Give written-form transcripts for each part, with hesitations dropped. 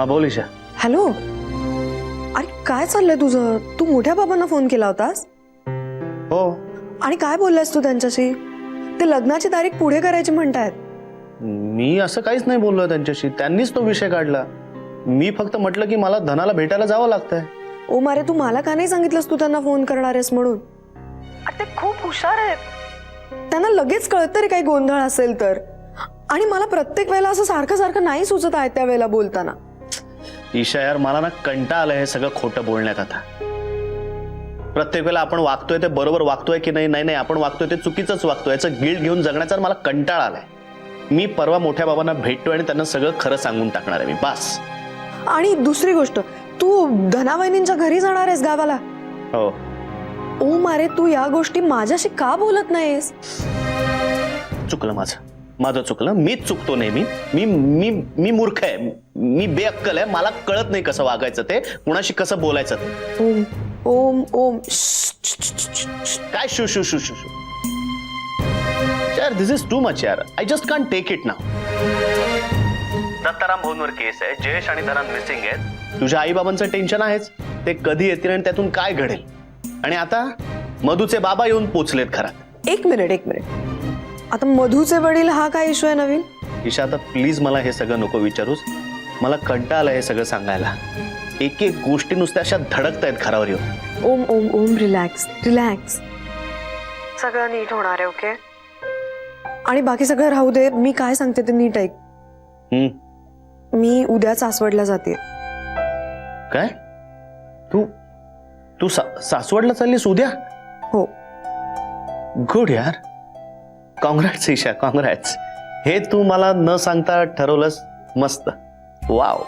हा बोल ईशा. हॅलो. अरे काय चाललंय तुझं? तू मोठ्या बाबांना फोन केला होतास? हो. आणि काय बोललास तू त्यांच्याशी? ते लग्नाची तारीख पुढे करायची म्हणतायत. मी असं काहीच नाही बोललोय त्यांच्याशी. त्यांनीच तो विषय काढला. मी फक्त म्हटलं की मला धनाला भेटायला जावं लागतंय. ओ मारे, तू मला का नाही सांगितलंस तू त्यांना फोन करणार आहेस म्हणून? अरे ते खूप हुशार आहेत. त्यांना लगेच कळतं रे काही गोंधळ असेल तर. आणि मला प्रत्येक वेळेला असं सारखं सारखं नाही सुचत आहे त्या वेळेला बोलताना. ईशा यार, मला ना कंटाळा आलाय हे सगळं खोटं बोलण्यात. आता प्रत्येक वेळेला आपण वागतोय ते बरोबर वागतोय की नाही, नाही आपण वागतोय ते चुकीचंच वागतोय, याचं गिल्ट घेऊन जगण्याचा मला कंटाळा आलाय. मी परवा मोठ्या बाबांना भेटतोय आणि त्यांना सगळं खरं सांगून टाकणार आहे मी, बस. आणि दुसरी गोष्ट, तू धनावहिनींच्या घरी जाणार आहेस गावाला? हो. ओ मारे, तू या गोष्टी माझ्याशी का बोलत नाहीस? चुकलं माझं चुकलं. मीच चुकतो नेहमी. मी मी मी मूर्ख आहे, मी बेअक्कल आहे. मला कळत नाही कसं वागायचं, ते कुणाशी कसं बोलायचं ते. ओम ओम ओम. काय शू शू शू शू शू यार, दिस इज टू मच यार. I just can't take it now. Dattaram भाऊंवर केस आहे, जयेश आणि धनन मिसिंग आहेत. तुझ्या आई बाबांचं टेन्शन आहेच, ते कधी येतील आणि त्यातून काय घडेल. आणि आता मधूचे बाबा येऊन पोचलेत घरात. एक मिनिट. आता मधूचे वडील हा काय इश्यू आहे नवीन? ईशा, आता प्लीज मला हे सगळं नको विचारूस. मला कंटाळा आलाय हे सगळं सांगायला. एक एक गोष्टी नुसत्या अशा धडकतायत घरावर येऊन. ओम ओम ओम. रिलॅक्स. सगळं नीट होणार आहे. ओके. आणि बाकी सगळं राहू दे. मी काय सांगते ते नीट ऐक. मी उद्या सासवडला जाते. काय? तू सासवडला चाललीस उद्या? हो. गुड यार. Congrats Isha, congrats. हे तू मला न सांगता ठरवलंस, मस्त. वाव.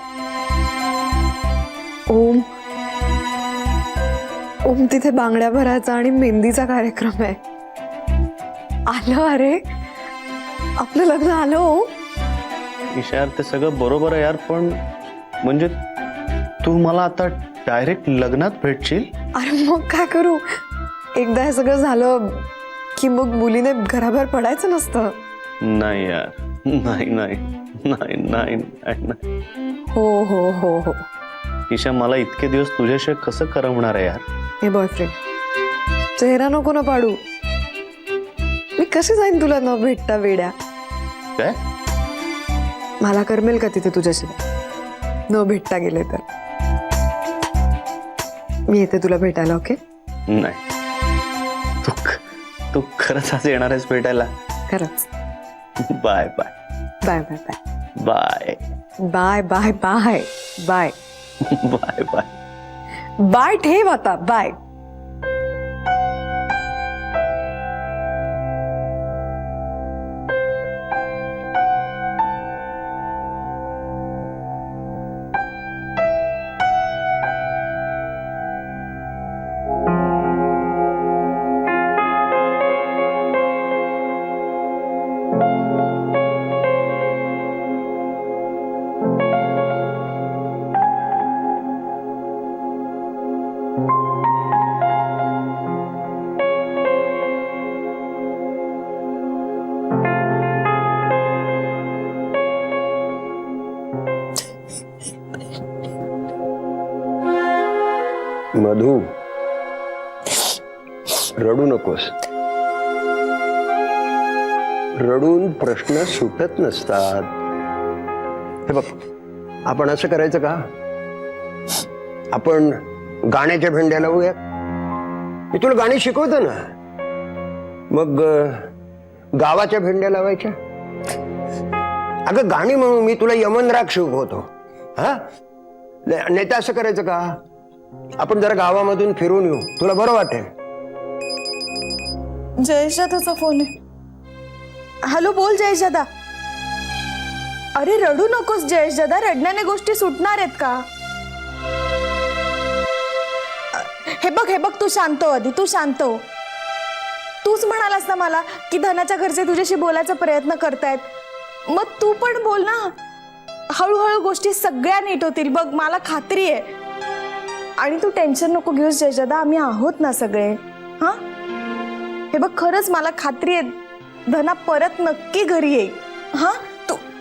ओम तिथे बांगड्या भरायचा आणि मेहंदीचा कार्यक्रम आहे. आलं. अरे आपलं लग्न आलं. हो ईशा यार, ते सगळं बरोबर आहे यार, पण म्हणजे तू मला आता डायरेक्ट लग्नात भेटशील? अरे मग काय करू? एकदा हे सगळं झालं की मग मुलीने घराबाहेर पडायचं नसतं. नाही यार, नाही. हो. ईशा, मला इतके दिवस तुझ्याशिवाय कसं करमणार आहे यार? हे बॉयफ्रेंड, चेहरा नको ना पाडू. मी कशी जाईन तुला न भेटता वेड्या? काय? मला करमेल का तिथे तुझ्याशिवाय न भेटता गेले तर? मी येते तुला भेटायला. ओके? नाही. तू खरंच आज येणार आहेस भेटायला? खरंच. बाय. बाय. ठेव आता. बाय. मधू, रडू नकोस. रडून प्रश्न सुटत नसतात. हे बघ, आपण असं करायचं का? आपण गाण्याच्या भेंड्या लावूया. मी तुला गाणी शिकवतो ना, मग गावाच्या भेंड्या लावायच्या. अगं गाणी म्हणून मी तुला यमन राग शिकवतो. हा, नाही तर असं करायचं का, आपण जरा गावामधून फिरून येऊ, तुला बरं वाटेल. जयेशदाचा फोन आहे. हॅलो, बोल जयेशदा. अरे रडू नकोस जयेशदा, रडण्याने गोष्टी सुटणार आहेत का? हे बघ तू शांत हो आधी, तू शांत हो. तूच म्हणालास ना मला की धनाच्या घरचे तुझ्याशी बोलायचा प्रयत्न करतायत, मग तू पण बोल ना. हळूहळू गोष्टी सगळ्या नीट होतील बघ, मला खात्री आहे. आणि तू टेन्शन नको घेऊस जयजदा, आम्ही आहोत ना सगळे. हा, हे बघ खरंच मला खात्री आहे धना परत नक्की घरी येईल. हा,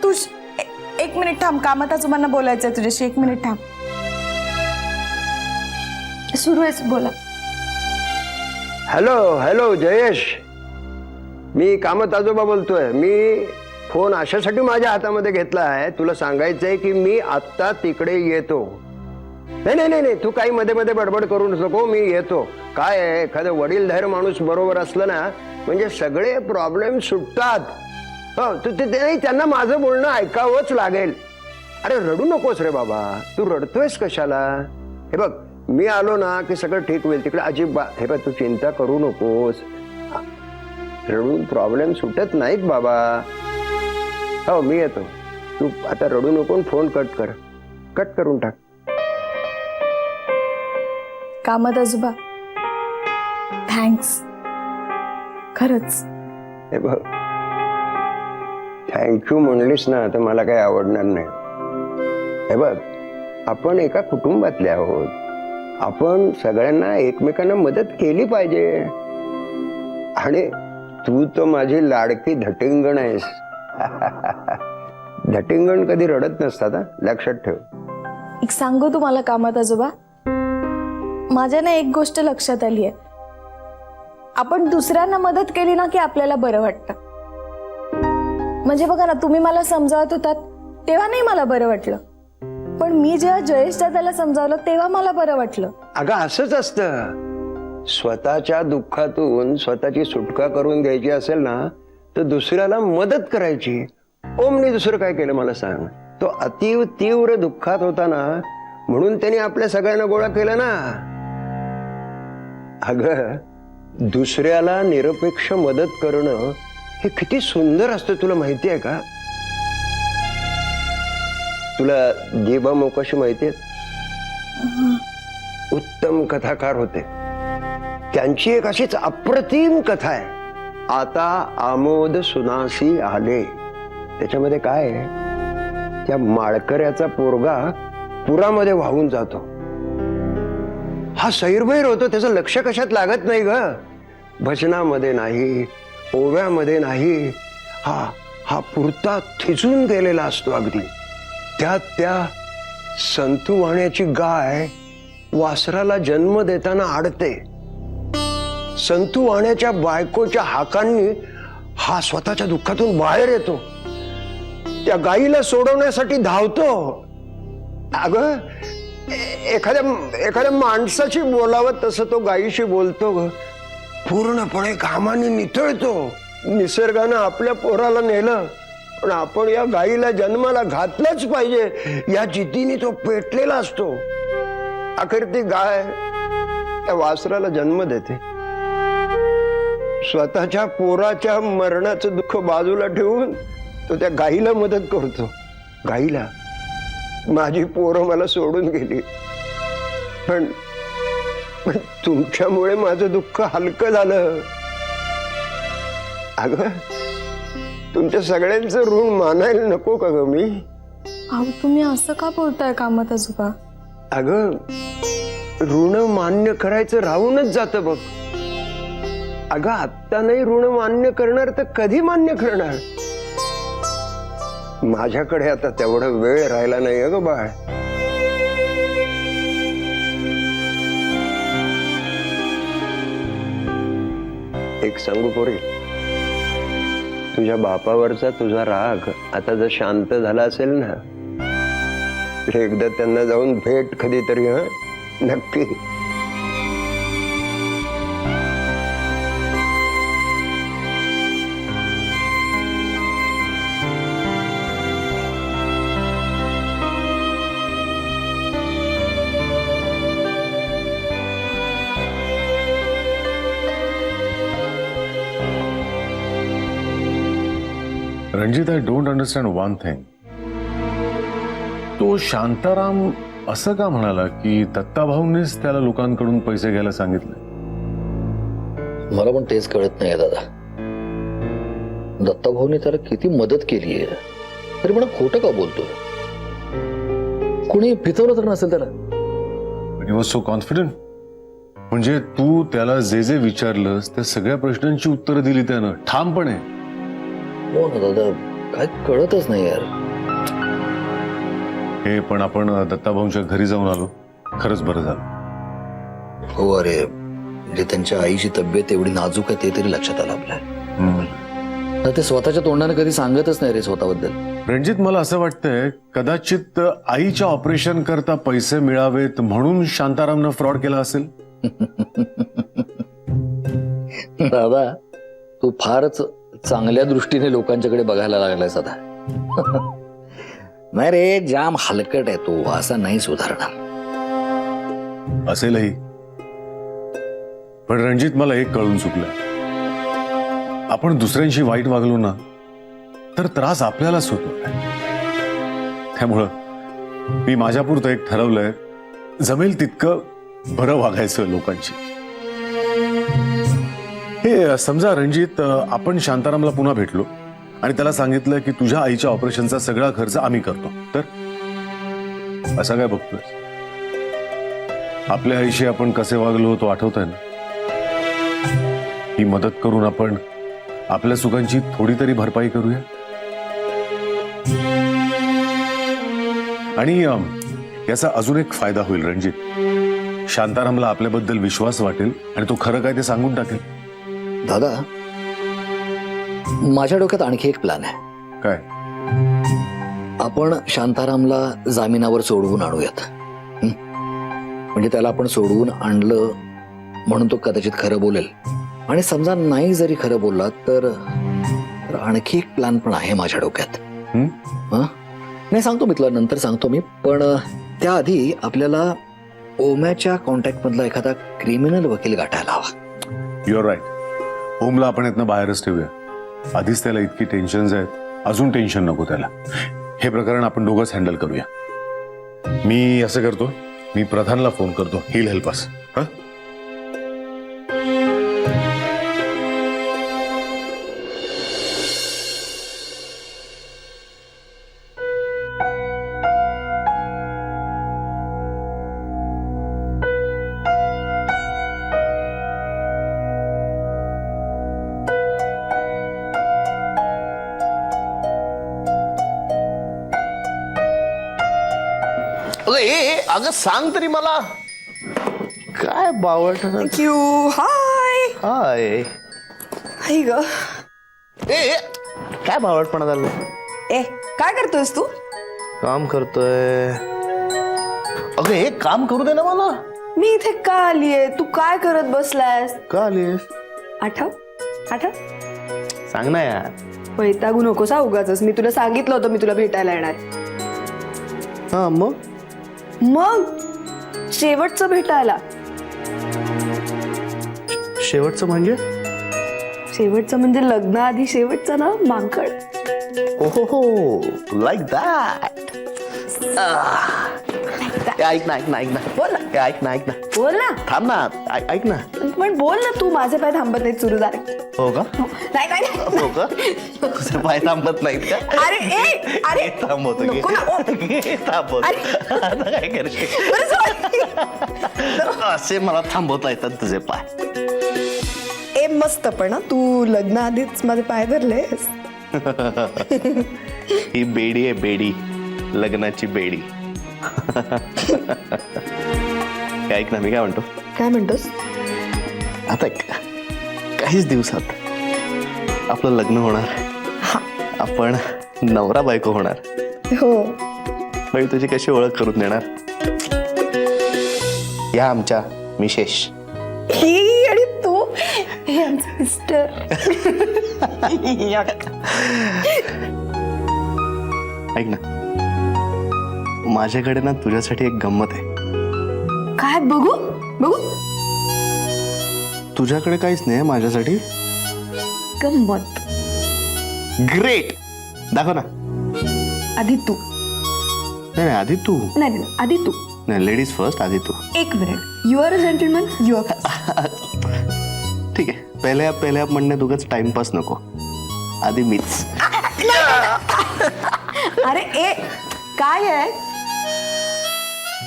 तू एक मिनिट थांब, कामात आजोबांना बोलायचंय तुझ्याशी. 1 मिनिट थांब. सुरू आहेच, बोला. हॅलो हॅलो जयेश, मी कामत आजोबा बोलतोय. मी फोन अशासाठी माझ्या हातामध्ये घेतला आहे, तुला सांगायचंय की मी आत्ता तिकडे येतो. नाही नाही नाही नाही, तू काही मध्ये मध्ये बडबड करू नको, मी येतो. काय आहे, एखादं वडीलधार माणूस बरोबर असलं ना म्हणजे सगळे प्रॉब्लेम सुटतात. हो तू ते नाही, त्यांना माझं बोलणं ऐकावंच लागेल. अरे रडू नकोस रे बाबा, तू रडतोयस कशाला? हे बघ, मी आलो ना की सगळं ठीक होईल. तिकडे अजिबात, हे बघ, तू चिंता करू नकोस. रडून प्रॉब्लेम सुटत नाहीत बाबा. हो मी येतो, तू आता रडू नको. फोन कट कर, कट करून टाक. कामात आजोबा, थँक्स खरंच. हे बघ, थँक्यू म्हणलीस ना तर मला काही आवडणार नाही. हे बघ, आपण एका कुटुंबातले आहोत. आपण सगळ्यांना एकमेकांना मदत केली पाहिजे. आणि तू तर माझी लाडकी धटिंगण आहेस. धटिंगण कधी रडत नसतात, लक्षात ठेव. एक सांगू तुम्हाला कामात आजोबा, माझ्या ना एक गोष्ट लक्षात आली आहे. आपण दुसऱ्यांना मदत केली ना की आपल्याला बरं वाटतं. म्हणजे बघा ना, तुम्ही मला समजावत होतात तेव्हा नाही मला बरं वाटलं, पण मी जेव्हा जयेश दादाला समजावलं तेव्हा मला बरं वाटलं. अगं असंच असतं. स्वतःच्या दुःखातून स्वतःची सुटका करून घ्यायची असेल ना तर दुसऱ्याला मदत करायची. ओमनी दुसरं काय केलं मला सांग? तो अतीव तीव्र दुःखात होता ना, म्हणून त्यांनी आपल्या सगळ्यांना गोळा केला ना. अगं दुसऱ्याला निरपेक्ष मदत करणं हे किती सुंदर असतं, तुला माहिती आहे का? तुला जेबा मोकाशी माहिती आहे? उत्तम कथाकार होते. त्यांची एक अशीच अप्रतिम कथा आहे, आता आमोद सुनासी आले. त्याच्यामध्ये काय आहे, त्या माळकऱ्याचा पोरगा पुरामध्ये वाहून जातो. हा सैरभैर होतो, त्याचं लक्ष कशात लागत नाही ग. भजनामध्ये नाही, ओव्यामध्ये नाही. हा पुरता थिजून गेलेला असतो अगदी. त्यात त्या संतू वाण्याची गाय वासराला जन्म देताना आडते. संतू वाण्याच्या बायकोच्या हाकांनी हा स्वतःच्या दुःखातून बाहेर येतो. त्या गाईला सोडवण्यासाठी धावतो. अगं एखाद्या माणसाशी बोलावं तसं तो गायीशी बोलतो ग. पूर्णपणे घामाने निथळतो. निसर्गानं आपल्या पोराला नेलं, पण आपण या गाईला जन्माला घातलंच पाहिजे या जिद्दीने तो पेटलेला असतो. अखेर ती गाय त्या वासराला जन्म देते. स्वतःच्या पोराच्या मरणाचं दुःख बाजूला ठेवून तो त्या गाईला मदत करतो. गाईला, माझी पोरं मला सोडून गेली, पण तुमच्यामुळे माझं दुःख हलकं झालं. अगं तुमच्या सगळ्यांचं ऋण मानायला नको का ग मी? अहो तुम्ही असं का बोलताय कामात आजोबा? अगं ऋण मान्य करायचं राहूनच जातं बघ. अगं आत्ता नाही ऋण मान्य करणार तर कधी मान्य करणार? माझ्याकडे आता तेवढा वेळ राहिला नाही अगं बाळ. एक सांगू पोरी, तुझ्या बापावरचा तुझा राग आता जर शांत झाला असेल ना, एकदा त्यांना जाऊन भेट कधीतरी. नक्की. Ranjit, I don't understand one thing. तो शांताराम असं का म्हणाला की दत्ताभाऊंनीच त्याला लोकांकडून पैसे घ्यायला सांगितले? मला पण तेच कळत नाही दादा. दत्ताभाऊने त्याला किती मदत केली आहे, तरी पण खोटं का बोलतोय? कुणी फितवलं तर नसेल त्याला. He was so confident. म्हणजे तू त्याला जे जे विचारलंस त्या सगळ्या प्रश्नांची उत्तरं दिली त्यानं ठामपणे. हो ना दादा, काय कळतच नाही यार. हे पण आपण दत्ताभाऊंच्या घरी जाऊन आलो, खरंच बरं झालं. हो अरे, म्हणजे त्यांच्या आईची तब्येत एवढी नाजूक आहे ते तरी लक्षात आलं आपल्या. ते स्वतःच्या तोंडाने कधी सांगतच नाही रे स्वतःबद्दल. रणजित, मला असं वाटतंय कदाचित आईच्या ऑपरेशन करता पैसे मिळावेत म्हणून शांतारामनं फ्रॉड केला असेल. दादा, तू फारच चांगल्या दृष्टीने लोकांच्याकडे बघायला लागलायस आता. नाही रे, जाम हलकट आहे तो, असा नाही सुधारणार. असेलही, पण रणजित मला एक कळून चुकलंय. आपण दुसऱ्यांशी वाईट वागलो ना तर त्रास आपल्यालाच होतो. त्यामुळं मी माझ्यापुरतं एक ठरवलंय, जमेल तितकं बरं वागायचं लोकांची. हे समजा रणजित, आपण शांतारामला पुन्हा भेटलो आणि त्याला सांगितलं की तुझ्या आईच्या ऑपरेशनचा सगळा खर्च आम्ही करतो, तर असं काय बघतोय? आपल्या आईशी आपण कसे वागलो होतो आठवत आहे ना? ही मदत करून आपण आपल्या सुखांची थोडी तरी भरपाई करूया. आणि याचा अजून एक फायदा होईल रणजित. शांतारामला आपल्याबद्दल विश्वास वाटेल आणि तो खरं काय ते सांगून टाकेल. दादा, माझ्या डोक्यात आणखी एक प्लॅन आहे. काय? आपण शांतारामला जामिनावर सोडवून आणूयात. म्हणजे त्याला आपण सोडवून आणलं म्हणून तो कदाचित खरं बोलेल. आणि समजा नाही जरी खरं बोलला तर आणखी एक प्लॅन पण आहे माझ्या डोक्यात. नाही, सांगतो मी तुला, नंतर सांगतो मी. पण त्याआधी आपल्याला ओम्याच्या कॉन्टॅक्ट मधला एखादा क्रिमिनल वकील गाठायला हवा. Your right. ओमला आपण यातनं बाहेरच ठेवूया. आधीच त्याला इतकी टेन्शन्स आहेत, अजून टेन्शन नको त्याला. हे प्रकरण आपण दोघंच हँडल करूया. मी असं करतो, मी प्रधानला फोन करतो, he'll help us. हा? अगं सांग तरी मला, काय बावट. थँक्यू. हाय हाय. हाय ग. ए, काय बावटपणा झालं? ए, काय करतोयस तू? काम करतोय. अगं हे काम करू दे ना मला. मी इथे का आलीये? तू काय करत बसलायस? का आलीस? आठव आठव. सांग ना यार. वैतागू नकोस हा उगाचच. मी तुला सांगितलं होतं मी तुला भेटायला येणार. हा मग शेवटचं भेटायला. शेवटचं म्हणजे? शेवटचं म्हणजे लग्नाआधी शेवटचं ना, माकड. ओहो, लाईक दॅट. ऐक ना, ऐक ना, ऐक ना. बोल ना. ऐक ना, ऐक ना. बोल ना. थांब ना, ऐक ना. पण बोल ना तू. माझे पाय थांबत नाहीत सुरू झाले. हो का? नाही नाही हो का? तुझे पाय थांबत नाहीत का? अरे ए, अरे थांबवतो की? नको ना. थांबवतो. आता काय करशील? असे मला थांबवता येतात तुझे पाय. ए मस्त. पण तू लग्न आधीच माझे पाय धरलेस. ही बेडी आहे, बेडी. लग्नाची बेडी. ऐक ना, मी काय म्हणतो. काय म्हणतोस? आता काहीच दिवसात आपलं लग्न होणार. आपण नवरा बायको होणार. हो. बाई तुझी कशी ओळख करून देणार? या आमच्या मिसेस. ही आणि तू हे आमचं मिस्टर. ऐक ना, माझ्याकडे ना तुझ्यासाठी एक गंमत आहे. काय? बघू बघू. तुझ्याकडे काहीच नाही माझ्यासाठी? गंमत. ग्रेट. दाखव ना. आधी तू. नाही आधी तू. नाही आधी तू. नाही, लेडीज फर्स्ट. आधी तू. एक minute. You are a gentleman. You are first. ठीक आहे. पहिल्या म्हणणे दुगाच टाइमपास नको. आधी मीच. अरे ए, काय आहे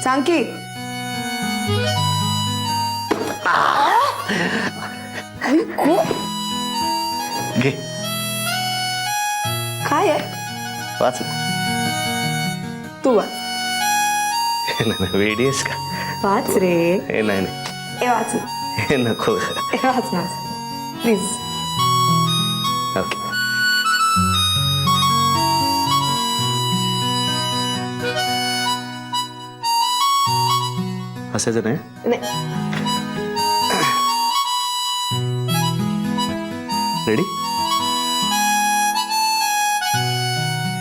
सांग की. घे. काय आहे? वाच. तू वाच. नाही, वेडी आहेस का? वाच रे. हे नाही नाही, ए वाच ना. हे नको. ए वाच ना प्लीज. ओके. हसायचं नाही. रेडी.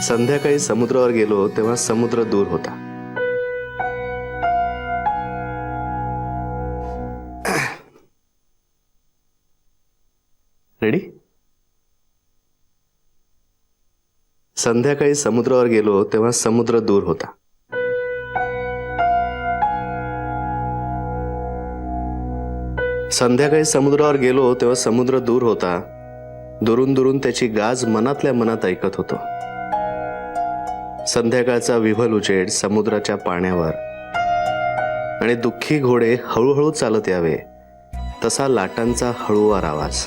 संध्याकाळी समुद्रावर गेलो तेव्हा समुद्र दूर होता. रेडी. संध्याकाळी समुद्रावर गेलो तेव्हा समुद्र दूर होता. संध्याकाळी समुद्रावर गेलो तेव्हा समुद्र दूर होता. दुरून दुरून त्याची गाज मनातल्या मनात ऐकत होतो. संध्याकाळचा विव्हल उजेड समुद्राच्या पाण्यावर आणि दुःखी घोडे हळूहळू चालत यावे तसा लाटांचा हळूवार आवाज.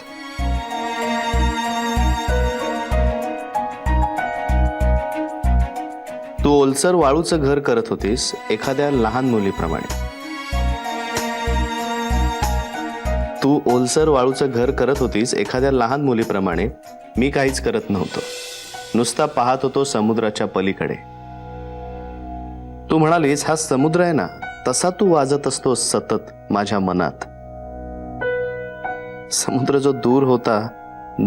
तू ओलसर वाळूचं घर करत होतीस एखाद्या लहान मुलीप्रमाणे. तू ओलसर वाळूचं घर करत होतीस एखाद्या लहान मुलीप्रमाणे. मी काहीच करत नव्हतो, नुसता पाहत होतो समुद्राच्या पलीकडे. तू म्हणालीस हा समुद्र आहे ना, तसा तू वाजत असतोस सतत माझ्या मनात. समुद्र जो दूर होता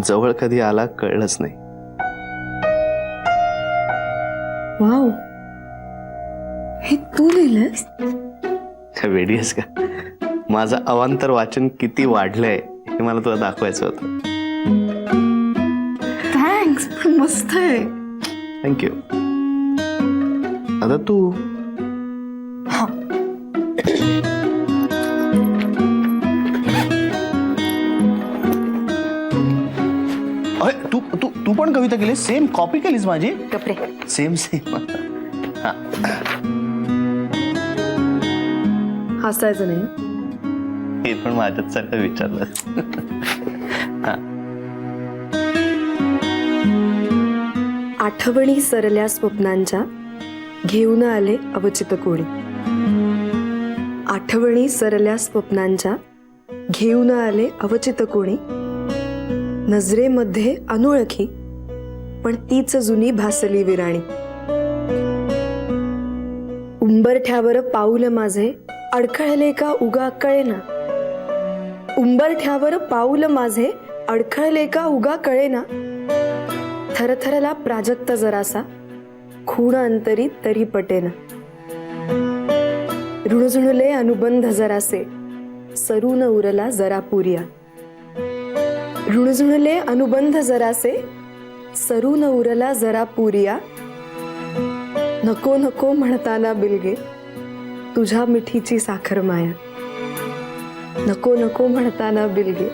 जवळ कधी आला कळलंच नाही. वाव, हे तू लिहिलंस? वेडी आहेस का? माझं अवांतर वाचन किती वाढलंय हे मला तुला दाखवायचं होतं. थँक्स, मस्त आहे. थँक्यू. आता तू तू तू तू पण कविता केलीस? सेम कॉपी केलीस माझी? कपडे. Same same. हसायचं नाही. हे पण माझ्याच सारखं विचारलं. आठवणी सरल्या स्वप्नांच्या घेऊन आले अवचित कोणी. आठवणी सरल्या स्वप्नांच्या घेऊन आले अवचित कोणी. नजरेमध्ये अनोळखी पण तीच जुनी भासली विराणी. उंबरठ्यावर पाऊल माझे अडखळले का उगा कळेना. उंबरठ्यावर पाऊल माझे अडखळले का उगा कळेना. थरथरला प्राजक्त जरासा खूण अंतरी तरी पटेना. ऋणझुणले अनुबंध जरासे सरून उरला जरा पुरिया. ऋणझुणले अनुबंध जरासे सरून उरला जरा पुरिया. नको नको म्हणताना बिलगे तुझ्या मिठीची साखर माया. नको नको म्हणताना बिलगे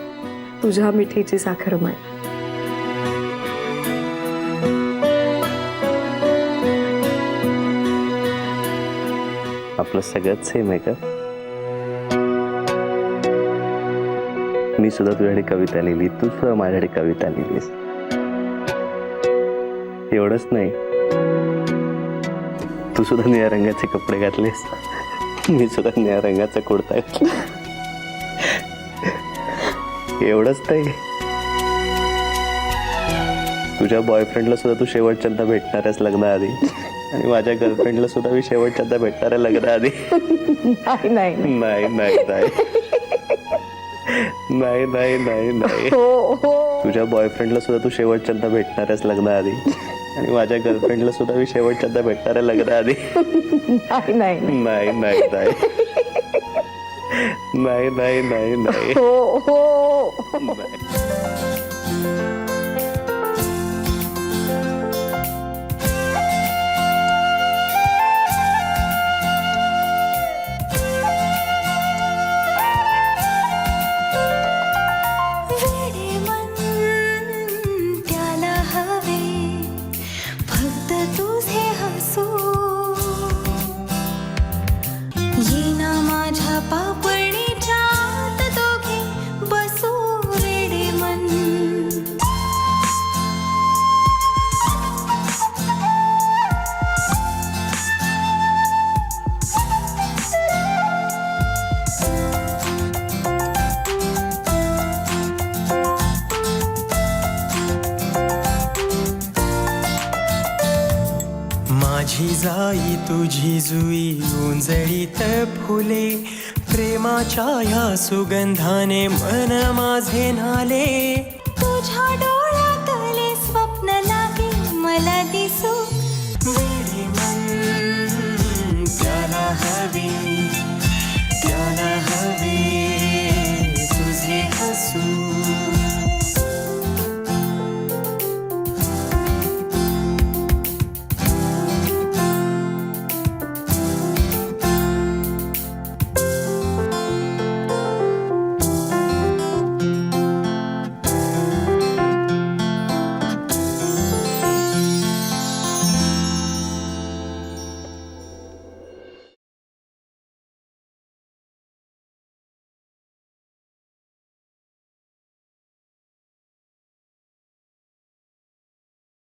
तुझ्या मिठीची साखर माया. आपलं सगळंच सेम आहे का? मी सुद्धा तुझ्याकडे कविता लिहिली, तू सुद्धा माझ्याकडे कविता लिहिलीस. एवढंच नाही, तू सुद्धा निळ्या रंगाचे कपडे घातलेस, मी सुद्धा निळ्या रंगाचा कुर्ता घातला. एवढंच नाही, तुझ्या बॉयफ्रेंडला सुद्धा तू शेवटच्यांदा भेटणाऱ्यास लग्नाआधी आणि माझ्या गर्लफ्रेंडला सुद्धा मी शेवटच्यांदा भेटणाऱ्या लग्नाआधी. नाही नाही नाही नाही नाही नाही नाही नाही नाही. तुझ्या बॉयफ्रेंडला सुद्धा तू शेवटच्यांदा भेटणाऱ्यास लग्नाआधी आणि माझ्या गर्लफ्रेंडला सुद्धा मी शेवटच्यांदा भेटणाऱ्या लग्नाआधी. नाही नाही नाही नाही नाही नाही नाही नाही नाही. पापणीच्या दोघे बसू रेडे आई तुझी जुई उंजळीत फुले, प्रेमाच्या या सुगंधाने मन माझे न्हाले. तुझ्या डोळ्यात